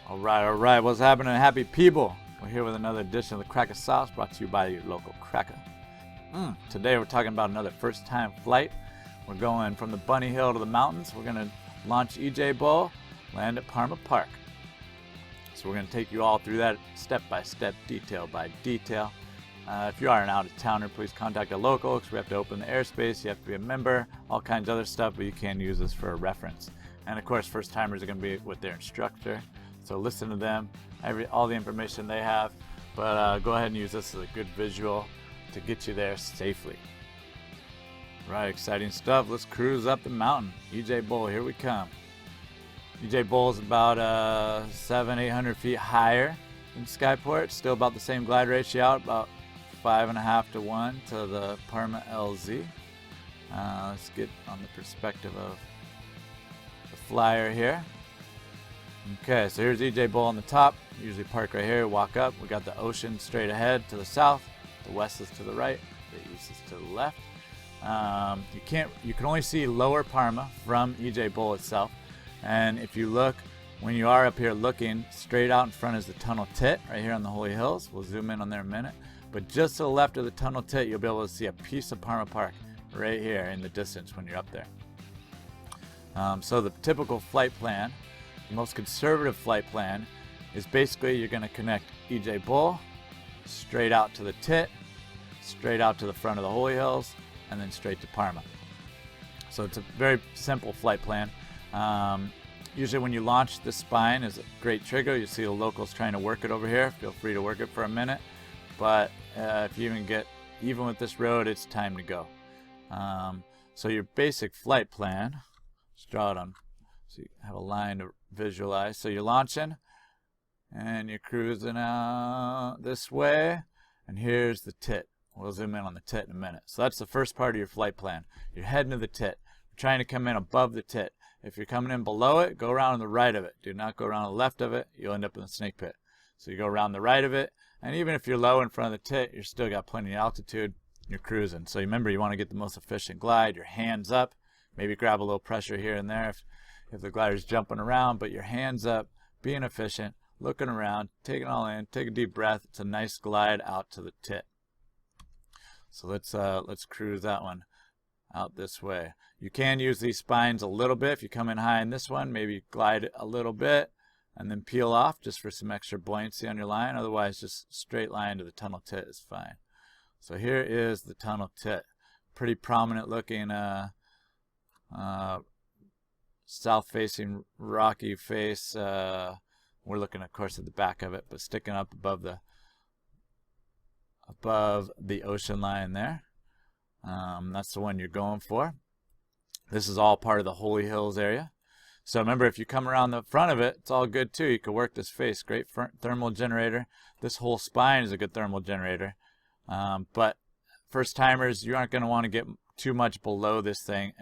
All right. What's happening, happy people? We're here with another edition of the Cracker Sauce, brought to you by your local cracker. Today we're talking about another first-time flight. We're going from the Bunny Hill to the mountains. We're going to launch EJ Bull, land at Parma Park. So we're going to take you all through that step by step, detail by detail. If you are an out-of-towner, please contact a local because we have to open the airspace. You have to be a member, all kinds of other stuff, but you can use this for a reference. And of course, first-timers are going to be with their instructor. So listen to them, all the information they have, but go ahead and use this as a good visual to get you there safely. Right, exciting stuff. Let's cruise up the mountain. EJ Bull, here we come. EJ Bull is about 700-800 feet higher than Skyport. Still about the same glide ratio out, about 5.5 to 1 to the Parma LZ. Let's get on the perspective of the flyer here. Okay, so here's EJ Bull on the top. Usually park right here, walk up. We got the ocean straight ahead to the south. The west is to the right. The east is to the left. You can only see lower Parma from EJ Bull itself. And if you look, when you are up here looking, straight out in front is the tunnel tit right here on the Holy Hills. We'll zoom in on there in a minute. But just to the left of the tunnel tit, you'll be able to see a piece of Parma Park right here in the distance when you're up there. So the typical flight plan, the most conservative flight plan, is basically you're going to connect EJ Bull straight out to the tit, straight out to the front of the Holy Hills, and then straight to Parma. So it's a very simple flight plan. Usually when you launch, the spine is a great trigger. You see the locals trying to work it over here. Feel free to work it for a minute. But if you even with this road, it's time to go. So your basic flight plan, let's draw it on so you have a line to visualize. So you're launching and you're cruising out this way, and here's the tit. We'll zoom in on the tit in a minute. So that's the first part of your flight plan. You're heading to the tit. You're trying to come in above the tit. If you're coming in below it, go around on the right of it. Do not go around the left of it. You'll end up in the snake pit. So you go around the right of it, and even if you're low in front of the tit, you're still got plenty of altitude. You're cruising. So remember, you want to get the most efficient glide. Your hands up. Maybe grab a little pressure here and there if the glider's jumping around, but your hands up, being efficient, looking around, taking it all in, take a deep breath. It's a nice glide out to the tit. So let's cruise that one out this way. You can use these spines a little bit. If you come in high in this one, maybe glide it a little bit and then peel off just for some extra buoyancy on your line. Otherwise, just straight line to the tunnel tit is fine. So here is the tunnel tit. Pretty prominent looking south-facing rocky face. We're looking, of course, at the back of it, but sticking up above the ocean line there. That's the one you're going for. This is all part of the Holy Hills area. So remember, if you come around the front of it, it's all good too. You can work this face. Great thermal generator. This whole spine is a good thermal generator. But first timers, you aren't going to want to get too much below this thing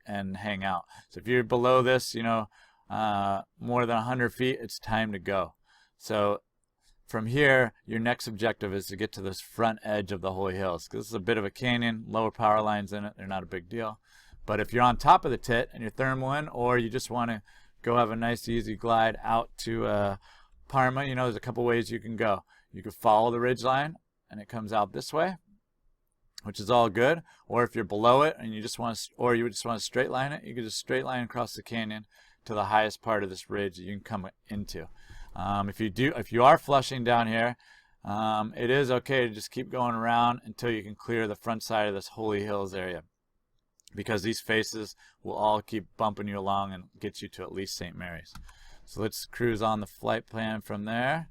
and hang out. So if you're below this, more than 100 feet, it's time to go. So from here, your next objective is to get to this front edge of the Holy Hills. This is a bit of a canyon, lower power lines in it. They're not a big deal. But if you're on top of the tit and you're thermaling, or you just want to go have a nice easy glide out to Parma, there's a couple ways you can go. You could follow the ridge line and it comes out this way, which is all good. Or if you're below it and you just want to straight line it, you can just straight line across the canyon to the highest part of this ridge that you can come into. If you are flushing down here, it is okay to just keep going around until you can clear the front side of this Holy Hills area, because these faces will all keep bumping you along and get you to at least St. Mary's. So let's cruise on the flight plan from there.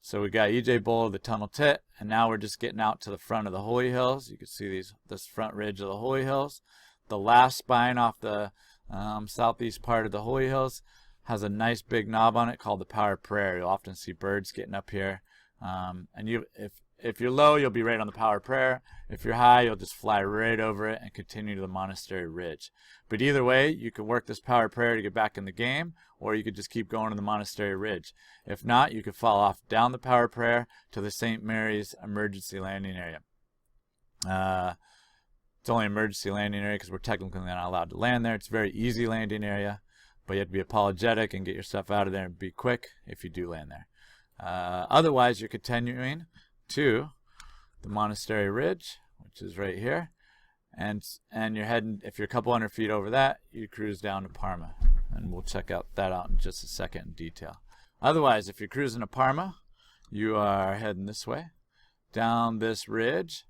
So we got EJ Bull, the tunnel tit, and now we're just getting out to the front of the Holy Hills. You can see this front ridge of the Holy Hills. The last spine off the southeast part of the Holy Hills has a nice big knob on it called the Power Prayer. You'll often see birds getting up here. And if you're low, you'll be right on the Power Prayer. If you're high, you'll just fly right over it and continue to the Monastery Ridge. But either way, you can work this Power Prayer to get back in the game, or you could just keep going to the Monastery Ridge. If not, you could fall off down the Power Prayer to the St. Mary's emergency landing area. It's only emergency landing area because we're technically not allowed to land there. It's a very easy landing area. but you have to be apologetic and get your stuff out of there and be quick if you do land there. Otherwise, you're continuing to the Monastery Ridge, which is right here, and you're heading, if you're a couple hundred feet over that, you cruise down to Parma, and we'll check that out in just a second in detail. Otherwise, if you're cruising to Parma, you are heading this way, down this ridge,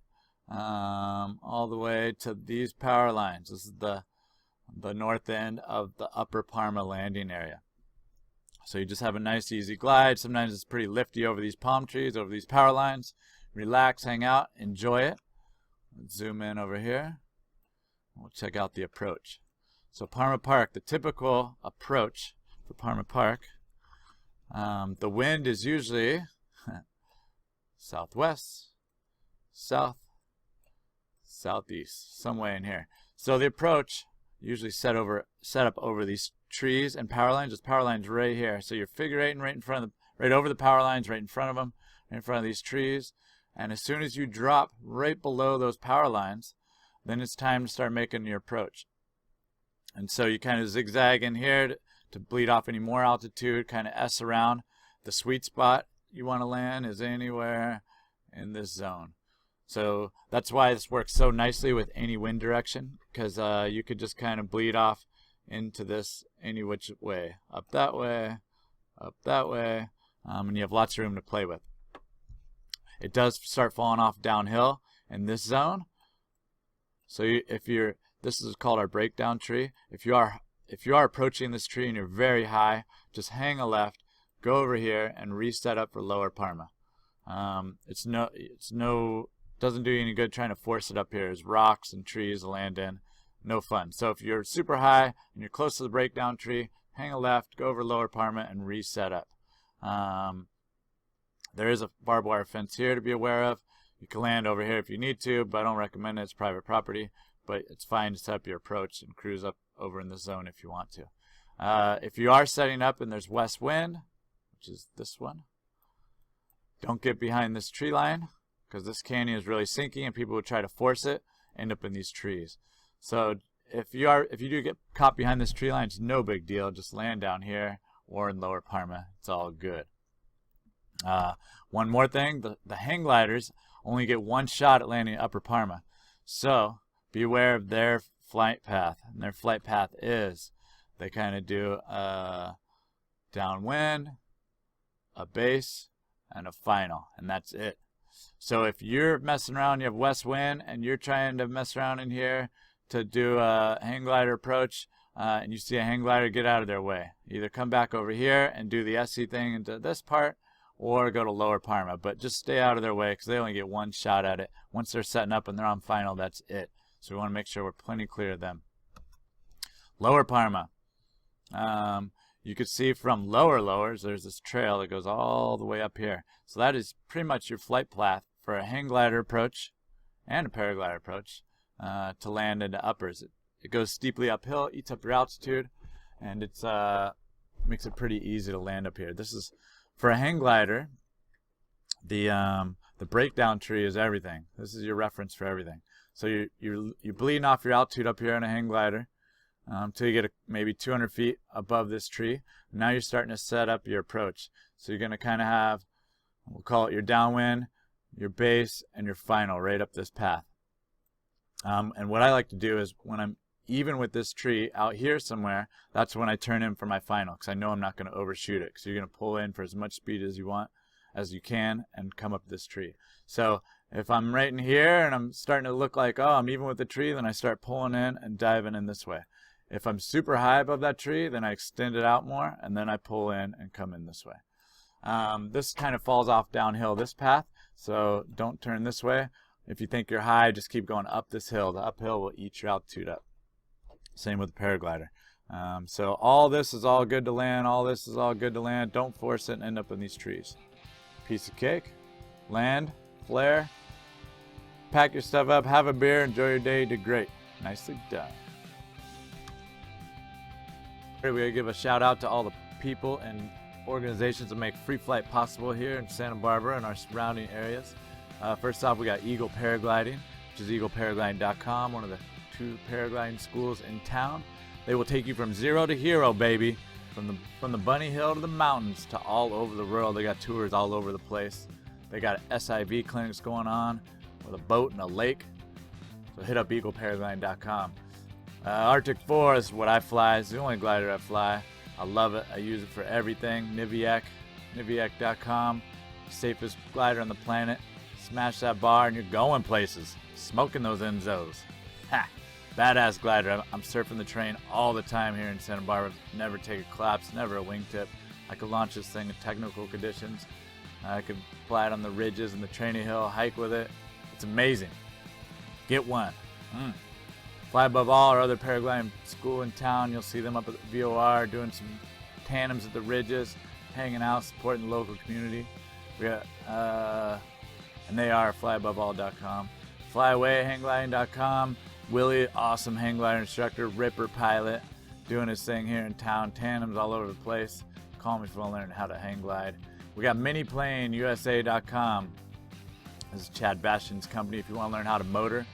all the way to these power lines. This is the north end of the upper Parma landing area. So you just have a nice easy glide. Sometimes it's pretty lifty over these palm trees, over these power lines. Relax, hang out, enjoy it. Let's zoom in over here. We'll check out the approach. So Parma Park, the typical approach for Parma Park, the wind is usually southwest, south, southeast, some way in here. So the approach usually set up over these trees and power lines. There's power lines right here. So you're figure eighting right in front of right over the power lines, right in front of them, right in front of these trees. And as soon as you drop right below those power lines, then it's time to start making your approach. And so you kind of zigzag in here to bleed off any more altitude, kind of S around. The sweet spot you want to land is anywhere in this zone. So that's why this works so nicely with any wind direction, because you could just kind of bleed off into this any which way, up that way, and you have lots of room to play with. It does start falling off downhill in this zone. So this is called our breakdown tree. If you are approaching this tree and you're very high, just hang a left, go over here, and reset up for lower Parma. Doesn't do you any good trying to force it up here. There's rocks and trees to land in. No fun. So if you're super high and you're close to the breakdown tree, hang a left, go over lower Parma, and reset up. There is a barbed wire fence here to be aware of. You can land over here if you need to, but I don't recommend it. It's private property, but it's fine to set up your approach and cruise up over in the zone if you want to. If you are setting up and there's west wind, which is this one, don't get behind this tree line, because this canyon is really sinking and people would try to force it, end up in these trees. So if you do get caught behind this tree line, it's no big deal. Just land down here or in lower Parma. It's all good. One more thing, the hang gliders only get one shot at landing at upper Parma. So be aware of their flight path. And their flight path is, they kind of do a downwind, a base, and a final. And that's it. So if you're messing around, you have west wind, and you're trying to mess around in here to do a hang glider approach, and you see a hang glider, get out of their way. Either come back over here and do the SC thing into this part, or go to lower Parma. But just stay out of their way, because they only get one shot at it. Once they're setting up and they're on final, that's it. So we want to make sure we're plenty clear of them. Lower Parma. You could see from lowers, there's this trail that goes all the way up here. So that is pretty much your flight path for a hang glider approach and a paraglider approach to land into uppers. It goes steeply uphill, eats up your altitude, and it's makes it pretty easy to land up here. This is for a hang glider. The breakdown tree is everything. This is your reference for everything. So you're bleeding off your altitude up here on a hang glider until you get maybe 200 feet above this tree. Now you're starting to set up your approach. So you're going to kind of have, we'll call it your downwind, your base, and your final right up this path. And what I like to do is when I'm even with this tree out here somewhere, that's when I turn in for my final, because I know I'm not going to overshoot it. So you're going to pull in for as much speed as you can, and come up this tree. So if I'm right in here and I'm starting to look like, oh, I'm even with the tree, then I start pulling in and diving in this way. If I'm super high above that tree, then I extend it out more, and then I pull in and come in this way. This kind of falls off downhill, this path, so don't turn this way. If you think you're high, just keep going up this hill. The uphill will eat your altitude up. Same with the paraglider. So all this is all good to land. All this is all good to land. Don't force it and end up in these trees. Piece of cake. Land. Flare. Pack your stuff up. Have a beer. Enjoy your day. You did great. Nicely done. We gotta give a shout out to all the people and organizations that make free flight possible here in Santa Barbara and our surrounding areas. First off, we got Eagle Paragliding, which is eagleparagliding.com, one of the 2 paragliding schools in town. They will take you from zero to hero, baby. From the bunny hill to the mountains to all over the world. They got tours all over the place. They got SIV clinics going on with a boat and a lake. So hit up eagleparagliding.com. Arctic 4 is what I fly. It's the only glider I fly. I love it. I use it for everything. Niviac.com. Safest glider on the planet. Smash that bar and you're going places. Smoking those Enzos. Ha! Badass glider. I'm surfing the terrain all the time here in Santa Barbara. Never take a collapse, never a wingtip. I could launch this thing in technical conditions. I could fly it on the ridges and the training hill, hike with it. It's amazing. Get one. Fly Above All, our other paragliding school in town. You'll see them up at the VOR doing some tandems at the ridges, hanging out, supporting the local community. We got, and they are flyaboveall.com. Flyawayhanggliding.com. Willie, awesome hang glider instructor, ripper pilot, doing his thing here in town. Tandems all over the place. Call me if you want to learn how to hang glide. We got miniplaneusa.com. This is Chad Bastian's company. If you want to learn how to motor,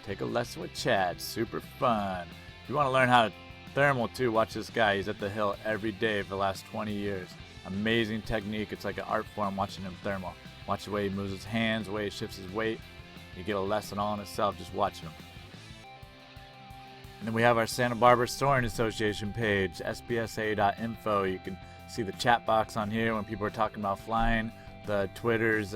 take a lesson with Chad. Super fun. If you want to learn how to thermal too, watch this guy. He's at the hill every day for the last 20 years. Amazing technique. It's like an art form watching him thermal. Watch the way he moves his hands, the way he shifts his weight. You get a lesson all in itself just watching him. And then we have our Santa Barbara Soaring Association page, spsa.info. You can see the chat box on here when people are talking about flying. The Twitters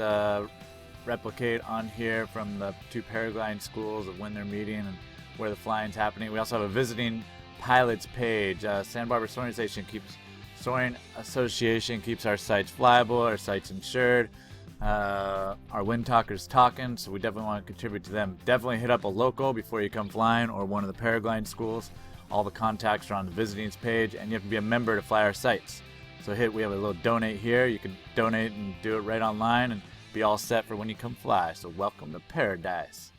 replicate on here from the two paragliding schools of when they're meeting and where the flying's happening. We also have a visiting pilots page. Santa Barbara Soaring Association keeps our sites flyable, our sites insured. Our wind talkers talking, so we definitely want to contribute to them. Definitely hit up a local before you come flying or one of the paragliding schools. All the contacts are on the visitings page, and you have to be a member to fly our sites. So we have a little donate here. You can donate and do it right online and be all set for when you come fly. So welcome to paradise.